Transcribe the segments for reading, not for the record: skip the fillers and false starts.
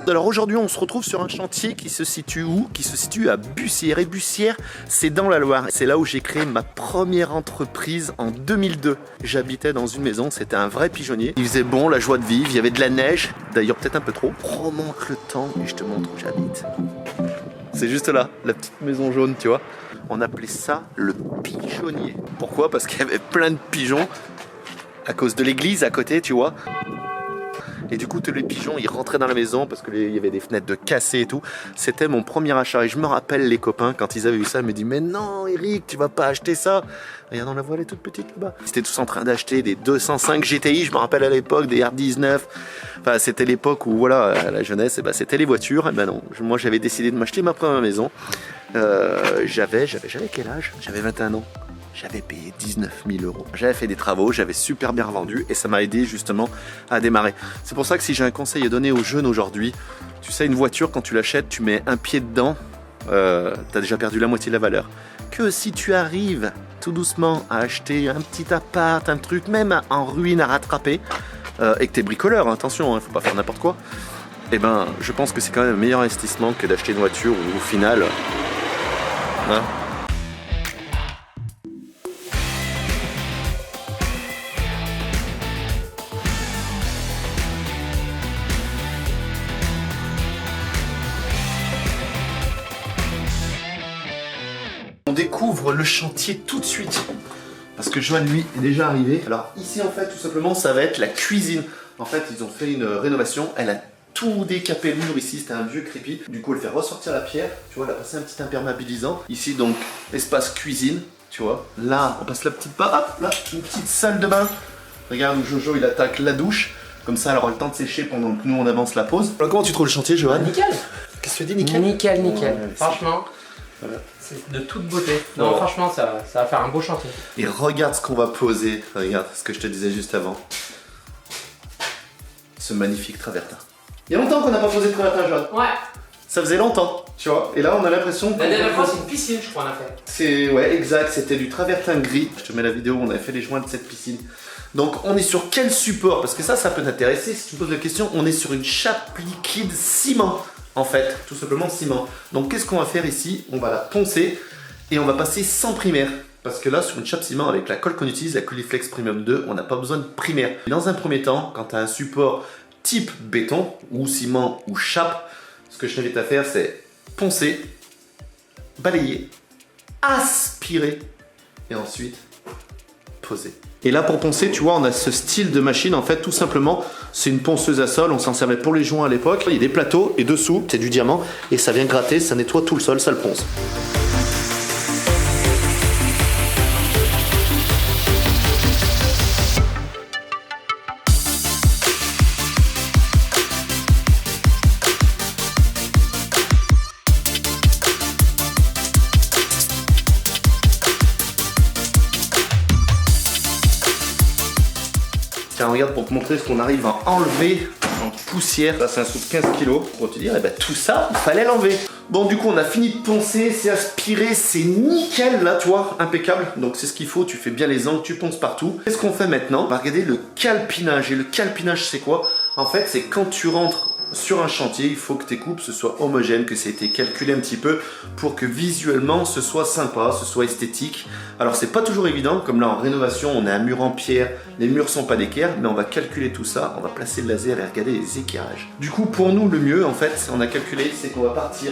Alors aujourd'hui on se retrouve sur un chantier qui se situe où? Qui se situe à Bussière. Et Bussière, c'est dans la Loire. C'est là où j'ai créé ma première entreprise en 2002. J'habitais dans une maison, c'était un vrai pigeonnier. Il faisait bon, la joie de vivre, il y avait de la neige, d'ailleurs peut-être un peu trop. Remonte le temps et je te montre où j'habite. C'est juste là, la petite maison jaune, tu vois. On appelait ça le pigeonnier. Pourquoi? Parce qu'il y avait plein de pigeons à cause de l'église à côté, tu vois. Et du coup, tous les pigeons, ils rentraient dans la maison parce qu'il y avait des fenêtres de cassées et tout. C'était mon premier achat. Et je me rappelle, les copains, quand ils avaient vu ça, ils me disent « Mais non, Eric, tu vas pas acheter ça. Regarde, on la voit, elle est toute petite là-bas. » Ils étaient tous en train d'acheter des 205 GTI, je me rappelle à l'époque, des R19. Enfin, c'était l'époque où, voilà, la jeunesse, c'était les voitures. Et ben non, moi, j'avais décidé de m'acheter ma première maison. J'avais quel âge? J'avais 21 ans. J'avais payé 19 000 €. J'avais fait des travaux, j'avais super bien revendu et ça m'a aidé justement à démarrer. C'est pour ça que si j'ai un conseil à donner aux jeunes aujourd'hui, tu sais, une voiture, quand tu l'achètes, tu mets un pied dedans, t'as déjà perdu la moitié de la valeur. Que si tu arrives tout doucement à acheter un petit appart, un truc, même en ruine à rattraper, et que t'es bricoleur, attention, faut pas faire n'importe quoi, et ben je pense que c'est quand même un meilleur investissement que d'acheter une voiture où au final... Hein, on découvre le chantier tout de suite parce que Joanne lui est déjà arrivé. Alors ici en fait tout simplement ça va être la cuisine. En fait ils ont fait une rénovation, elle a tout décapé le mur ici, c'était un vieux crépi. Du coup elle fait ressortir la pierre, tu vois, elle a passé un petit imperméabilisant. Ici donc espace cuisine, tu vois. Là on passe la petite là une petite salle de bain. Regarde où Jojo il attaque la douche. Comme ça elle aura le temps de sécher pendant que nous on avance la pause. Alors, comment tu trouves le chantier, Joanne? Nickel. Qu'est-ce que tu dis, nickel? Nickel. Ouais, Franchement. Voilà. C'est de toute beauté. Non, franchement, ça va faire un beau chantier. Et regarde ce qu'on va poser. Regarde ce que je te disais juste avant. Ce magnifique travertin. Il y a longtemps qu'on n'a pas posé de travertin, Joanne. Ouais. Ça faisait longtemps, tu vois. Et là, on a l'impression que... La dernière fois, c'est une piscine, je crois, on a fait. C'est... Ouais, exact. C'était du travertin gris. Je te mets la vidéo où on avait fait les joints de cette piscine. Donc, on est sur quel support? Parce que ça peut t'intéresser. Si tu me poses la question, on est sur une chape liquide ciment. En fait, tout simplement ciment. Donc qu'est-ce qu'on va faire ici? On va la poncer et on va passer sans primaire. Parce que là, sur une chape ciment, avec la colle qu'on utilise, la Coliflex Premium 2, on n'a pas besoin de primaire. Dans un premier temps, quand tu as un support type béton, ou ciment, ou chape, ce que je t'invite à faire, c'est poncer, balayer, aspirer, et ensuite poser. Et là pour poncer, tu vois, on a ce style de machine, en fait, tout simplement, c'est une ponceuse à sol, on s'en servait pour les joints à l'époque. Il y a des plateaux et dessous, c'est du diamant, et ça vient gratter, ça nettoie tout le sol, ça le ponce. Tiens, regarde pour te montrer ce qu'on arrive à enlever en poussière. Là, c'est un sou de 15 kg. Pour te dire, eh ben, tout ça, il fallait l'enlever. Bon, du coup, on a fini de poncer, c'est aspiré, c'est nickel, là, tu vois, impeccable. Donc, c'est ce qu'il faut, tu fais bien les angles, tu ponces partout. Qu'est-ce qu'on fait maintenant? On va regarder le calpinage. Et le calpinage, c'est quoi? En fait, c'est quand tu rentres sur un chantier, il faut que tes coupes ce soit homogène, que ça ait été calculé un petit peu pour que visuellement ce soit sympa, ce soit esthétique. Alors c'est pas toujours évident, comme là en rénovation on a un mur en pierre, les murs sont pas d'équerre, mais on va calculer tout ça, on va placer le laser et regarder les équerrages. Du coup pour nous le mieux en fait, on a calculé, c'est qu'on va partir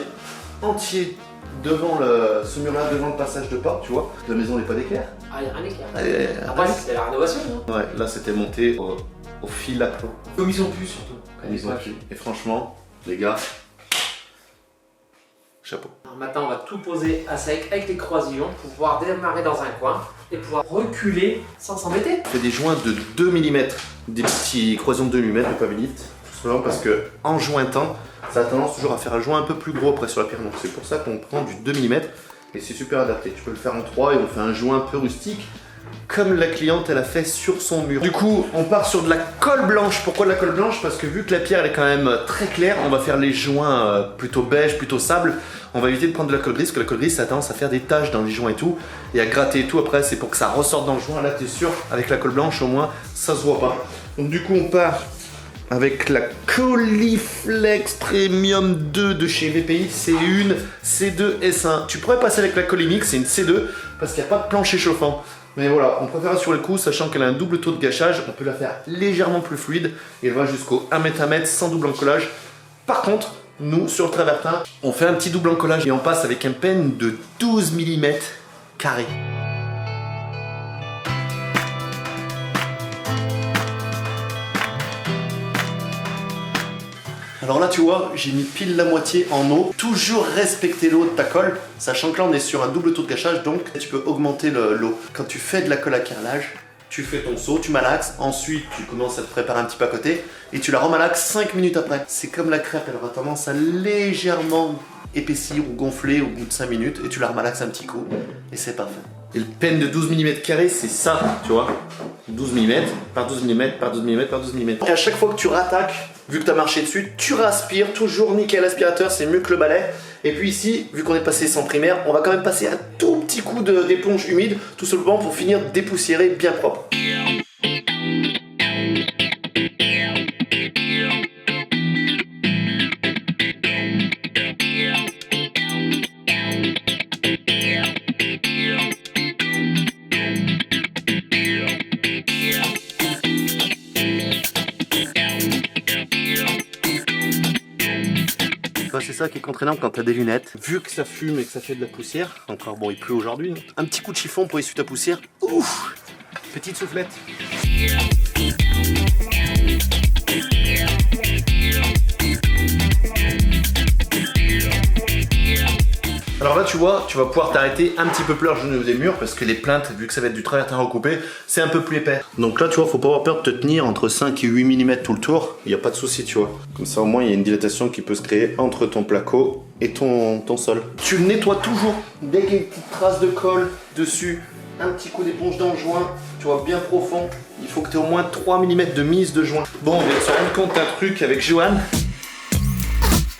entier devant ce mur là, devant le passage de porte, tu vois. La maison n'est pas d'équerre. Ah, il n'y a rien d'équerre. Après c'était la rénovation, non? Ouais, là c'était monté au fil à plomb. Comme ils ont pu surtout. Ils ont pu. Et franchement, les gars, chapeau. Alors maintenant, on va tout poser à sec avec les croisillons pour pouvoir démarrer dans un coin et pouvoir reculer sans s'embêter. On fait des joints de 2 mm, des petits croisillons de 2 mm, pas vite. Tout simplement parce que en jointant, ça a tendance toujours à faire un joint un peu plus gros après sur la pierre. Donc c'est pour ça qu'on prend du 2 mm et c'est super adapté. Tu peux le faire en 3 et on fait un joint un peu rustique. comme la cliente elle a fait sur son mur. Du coup, on part sur de la colle blanche. Pourquoi de la colle blanche? Parce que vu que la pierre elle est quand même très claire, on va faire les joints plutôt beige, plutôt sable. On va éviter de prendre de la colle grise, parce que la colle grise ça a tendance à faire des taches dans les joints et tout, et à gratter et tout. Après, c'est pour que ça ressorte dans le joint. Là, t'es sûr, avec la colle blanche au moins, ça se voit pas. Donc du coup, on part avec la Coliflex Premium 2 de chez VPI. C'est une C2 S1. Tu pourrais passer avec la Colimix, c'est une C2 parce qu'il n'y a pas de plancher chauffant. Mais voilà, on préfère sur le coup, sachant qu'elle a un double taux de gâchage. On peut la faire légèrement plus fluide et elle va jusqu'au 1m sans double encollage. Par contre, nous, sur le travertin, on fait un petit double encollage et on passe avec un pen de 12 mm carré. Alors là, tu vois, j'ai mis pile la moitié en eau. Toujours respecter l'eau de ta colle, sachant que là, on est sur un double taux de gâchage, donc tu peux augmenter l'eau. Quand tu fais de la colle à carrelage, tu fais ton seau, tu malaxes, ensuite tu commences à te préparer un petit peu à côté et tu la remalaxes 5 minutes après. C'est comme la crêpe, elle aura tendance à légèrement épaissir ou gonfler au bout de 5 minutes et tu la remalaxes un petit coup et c'est parfait. Et le pen de 12 mm carré, c'est ça, tu vois. 12 mm par 12 mm par 12 mm par 12 mm. Et à chaque fois que tu rattaques, vu que tu as marché dessus, tu raspires, toujours nickel aspirateur, c'est mieux que le balai. Et puis ici, vu qu'on est passé sans primaire, on va quand même passer un tout petit coup d'éponge humide, tout simplement pour finir dépoussiéré bien propre. C'est ça qui est contraignant quand tu as des lunettes. Vu que ça fume et que ça fait de la poussière, encore bon, il pleut aujourd'hui, un petit coup de chiffon pour essuyer ta poussière. Ouf, petite soufflette. Alors là, tu vois, tu vas pouvoir t'arrêter un petit peu plus large au niveau des murs parce que les plinthes, vu que ça va être du travertin recoupé, c'est un peu plus épais. Donc là, tu vois, faut pas avoir peur de te tenir entre 5 et 8 mm tout le tour. Il n'y a pas de souci, tu vois. Comme ça, au moins, il y a une dilatation qui peut se créer entre ton placo et ton sol. Tu le nettoies toujours. Dès qu'il y a une petite trace de colle dessus, un petit coup d'éponge dans le joint, tu vois, bien profond. Il faut que tu aies au moins 3 mm de mise de joint. Bon, on vient de se rendre compte d'un truc avec Johan.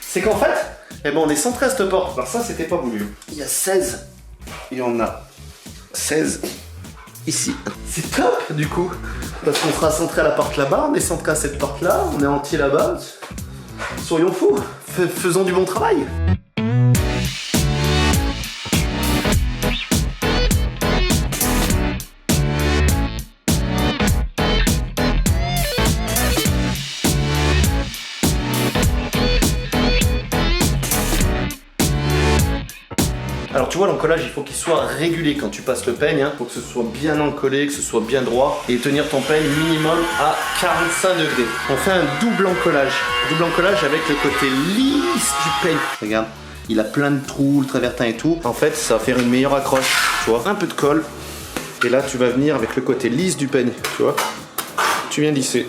C'est qu'en fait, eh ben on est centré à cette porte. Alors ça, c'était pas voulu. Il y a 16. Et on a 16 ici. C'est top du coup. Parce qu'on sera centré à la porte là-bas, on est centré à cette porte là, on est entier là-bas. Soyons fous. Faisons du bon travail. Alors tu vois, l'encollage, il faut qu'il soit régulier quand tu passes le peigne. Il faut que ce soit bien encollé, que ce soit bien droit et tenir ton peigne minimum à 45 degrés. On fait un double encollage. Double encollage avec le côté lisse du peigne. Regarde, il a plein de trous, le travertin et tout. En fait, ça va faire une meilleure accroche. Tu vois, un peu de colle. Et là, tu vas venir avec le côté lisse du peigne. Tu vois, tu viens lisser.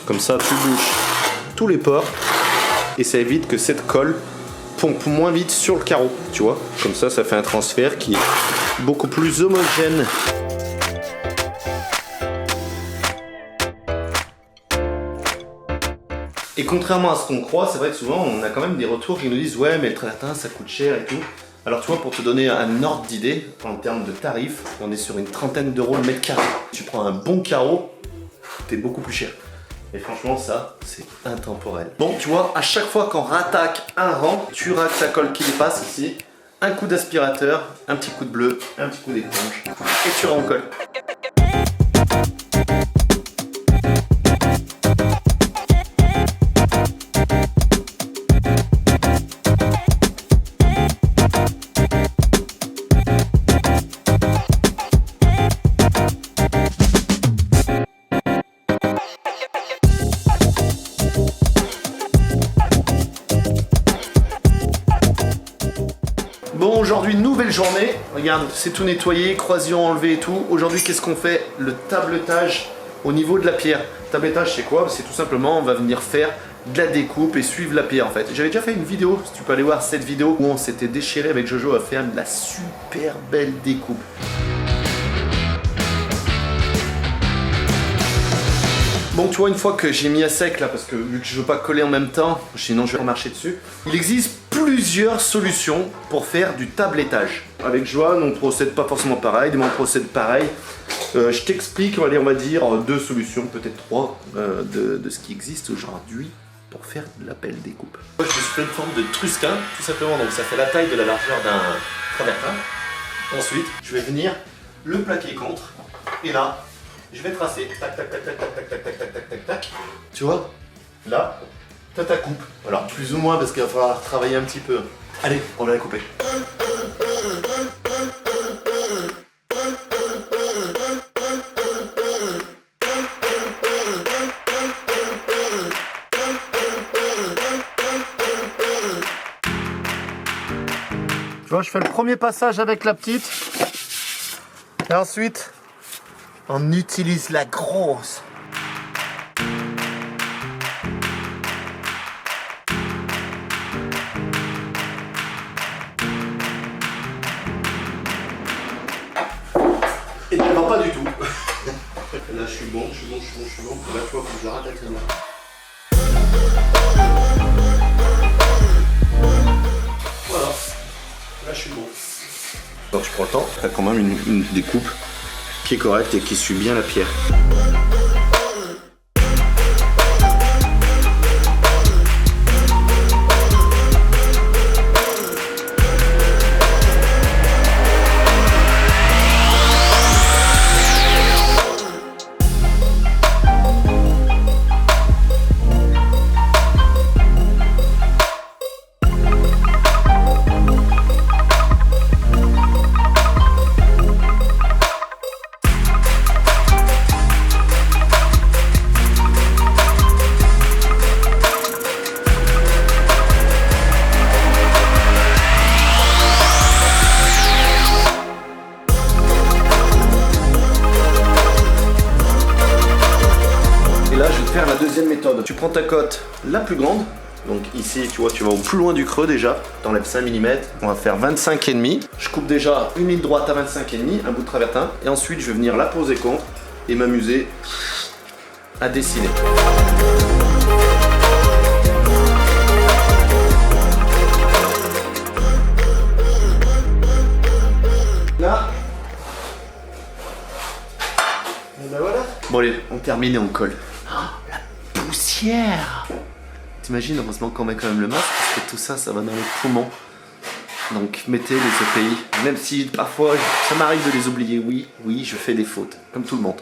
Comme ça, tu bouches tous les pores et ça évite que cette colle pompe moins vite sur le carreau, tu vois. Comme ça, ça fait un transfert qui est beaucoup plus homogène. Et contrairement à ce qu'on croit, c'est vrai que souvent, on a quand même des retours qui nous disent « Ouais, mais le travertin, ça coûte cher et tout ». Alors tu vois, pour te donner un ordre d'idée, en termes de tarifs, on est sur une trentaine d'euros le mètre carré. Tu prends un bon carreau, t'es beaucoup plus cher. Et franchement, ça, c'est intemporel. Bon, tu vois, à chaque fois qu'on rattaque un rang, tu raques ta colle qui dépasse ici, un coup d'aspirateur, un petit coup de bleu, un petit coup d'éponge, et tu rencolles. Bon, aujourd'hui, nouvelle journée. Regarde, c'est tout nettoyé, croisillon enlevé et tout. Aujourd'hui, qu'est-ce qu'on fait? Le tabletage au niveau de la pierre. Tabletage, c'est quoi? C'est tout simplement, on va venir faire de la découpe et suivre la pierre en fait. J'avais déjà fait une vidéo, si tu peux aller voir cette vidéo, où on s'était déchiré avec Jojo à faire de la super belle découpe. Donc tu vois, une fois que j'ai mis à sec là, parce que vu que je veux pas coller en même temps, sinon je vais marcher dessus, il existe plusieurs solutions pour faire du tablettage. Avec Johan, on procède pas forcément pareil, mais on procède pareil. Je t'explique, allez, on va dire 2 solutions, peut-être 3 de ce qui existe aujourd'hui pour faire de la belle découpe. Moi, je suis fait une forme de trusquin, tout simplement, donc ça fait la taille de la largeur d'un travertin. Ensuite, je vais venir le plaquer contre, et là, je vais tracer, tac, tac, tac, tac, tac, tac, tac, tac, tac, tac, tac, tac. Tu vois, là, t'as ta coupe. Alors, plus ou moins, parce qu'il va falloir travailler un petit peu. Allez, on va la couper. Tu vois, je fais le premier passage avec la petite. Et ensuite, on utilise la grosse. Et elle va pas du tout. Là, je suis bon. Là, tu vois, faut que je la rate avec celle-là. Voilà. Là, je suis bon. Alors, tu prends le temps. T'as quand même une découpe qui est correcte et qui suit bien la pierre. Faire la deuxième méthode. Tu prends ta cote la plus grande, donc ici tu vois, tu vas au plus loin du creux déjà, t'enlèves 5 mm, on va faire 25,5. Je coupe déjà une ligne droite à 25,5, un bout de travertin, et ensuite je vais venir la poser contre et m'amuser à dessiner. Là, et ben voilà. Bon allez, on termine et on colle. Poussière. T'imagines, heureusement qu'on met quand même le masque, parce que tout ça, ça va dans les poumons. Donc mettez les EPI, même si parfois ça m'arrive de les oublier, oui, je fais des fautes, comme tout le monde.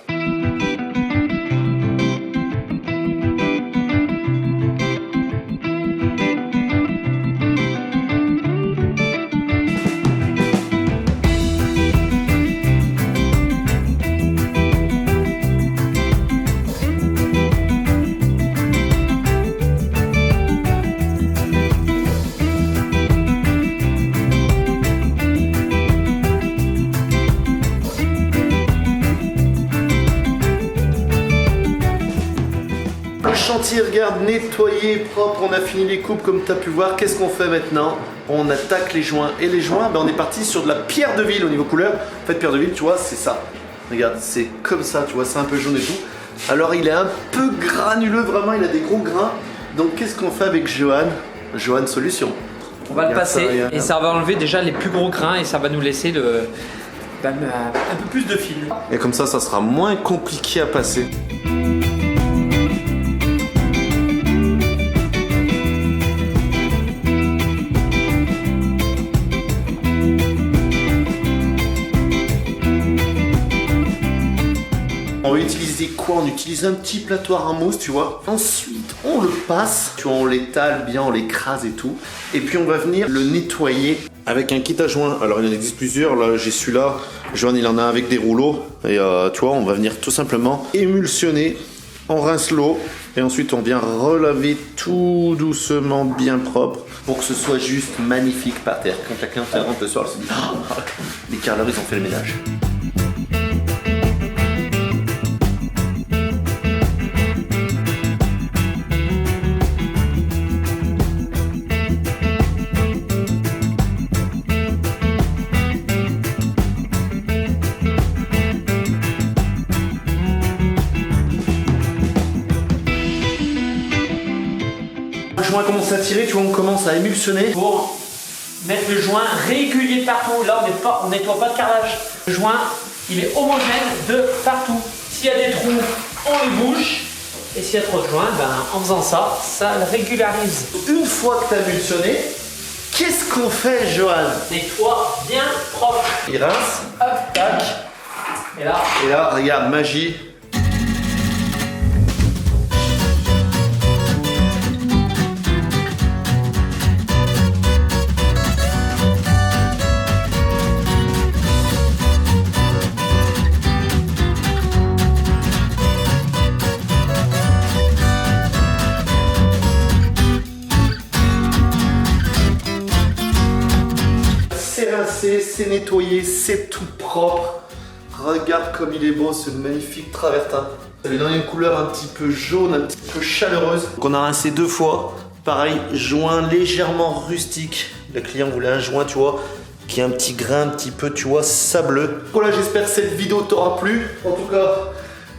Le chantier, regarde, nettoyé, propre, on a fini les coupes comme tu as pu voir. Qu'est-ce qu'on fait maintenant? On attaque les joints. Et les joints, ben on est parti sur de la pierre de ville au niveau couleur. En fait, pierre de ville, tu vois, c'est ça. Regarde, c'est comme ça, tu vois, c'est un peu jaune et tout. Alors, il est un peu granuleux, vraiment, il a des gros grains. Donc, qu'est-ce qu'on fait avec Johan? Johan Solution. On va le passer et ça va enlever déjà les plus gros grains et ça va nous laisser un peu plus de fil. Et comme ça sera moins compliqué à passer. On va utiliser quoi? On utilise un petit platoir en mousse, tu vois. Ensuite, on le passe, tu vois, on l'étale bien, on l'écrase et tout. Et puis on va venir le nettoyer avec un kit à joint. Alors il en existe plusieurs, là j'ai celui-là. Johan il en a avec des rouleaux. Et tu vois, on va venir tout simplement émulsionner. On rince l'eau. Et ensuite on vient relaver tout doucement, bien propre. Pour que ce soit juste magnifique par terre. Quand la cliente rentre le soir, elle se dit oh, les carreleurs ils ont fait le ménage. joint commence à tirer, tu vois, on commence à émulsionner. Pour mettre le joint régulier partout. Là, on nettoie pas de carrelage. Le joint, il est homogène de partout. S'il y a des trous, on les bouche. Et s'il y a trop de joints, ben, en faisant ça, ça le régularise. Une fois que tu as émulsionné, qu'est-ce qu'on fait, Johan? Nettoie bien propre. Il rince. Hop, tac. Et là, regarde, magie. C'est rincé, c'est nettoyé, c'est tout propre. Regarde comme il est beau ce magnifique travertin. Ça lui donne une couleur un petit peu jaune, un petit peu chaleureuse. Donc on a rincé 2 fois. Pareil, joint légèrement rustique. Le client voulait un joint, tu vois, qui a un petit grain un petit peu, tu vois, sableux. Voilà, j'espère que cette vidéo t'aura plu. En tout cas,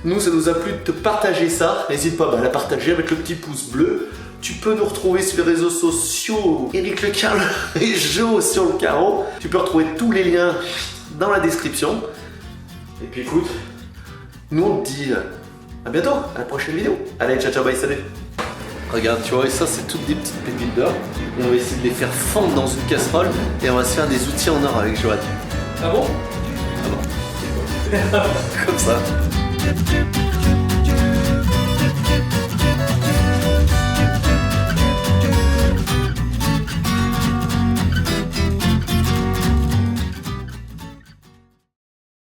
nous, ça nous a plu de te partager ça. N'hésite pas à la partager avec le petit pouce bleu. Tu peux nous retrouver sur les réseaux sociaux, Eric Le Carle et Jo sur le carreau. Tu peux retrouver tous les liens dans la description. Et puis écoute, nous on te dit à bientôt, à la prochaine vidéo. Allez, ciao ciao, bye, salut. Regarde, tu vois, et ça c'est toutes des petites pépites d'or. On va essayer de les faire fondre dans une casserole et on va se faire des outils en or avec Johan. ah bon? Ah bon. Comme ça.